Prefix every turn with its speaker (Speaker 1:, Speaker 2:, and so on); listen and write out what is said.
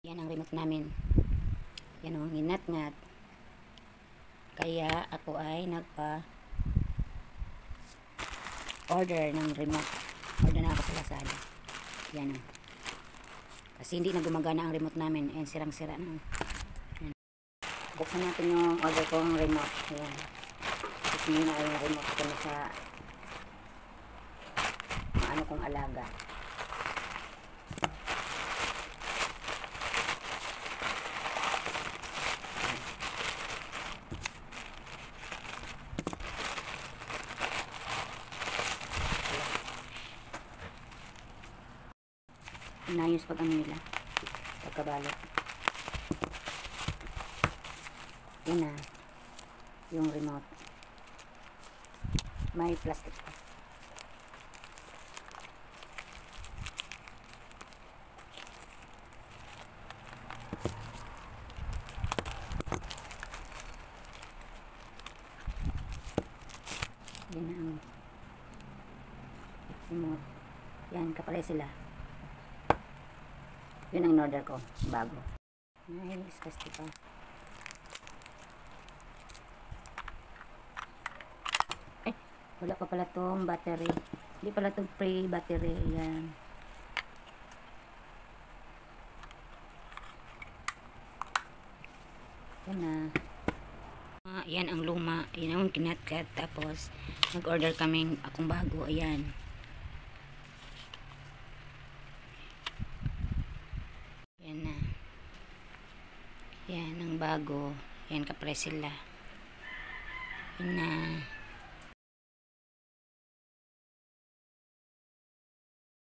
Speaker 1: Yan ang remote namin. Yan o, nginat-ngat. Kaya ako ay nagpa-order ng remote. Order na ako sa Lazada. Yan o. Kasi hindi na gumagana ang remote namin. Ayan, sirang-sira na. Yan. Buksan natin yung order ko ng remote. Ayan. Tapos yun na yung remote ko na sa ano kong alaga. Inayos pag ano nila, pagkabalot. Yan na yung remote, may plastic pa. Yan na ang remote. Yan, kapalay sila. Yun ang order ko, bago. Nice, kasi pa. Eh, wala pa pala tong battery. Hindi pala tong free battery. Yan. Yan na. Yan ang luma. Yan ang kinatkat. Tapos, nag-order kaming akong bago. Ayan. Yan ang bago. Yan, kapre sila. Yan na.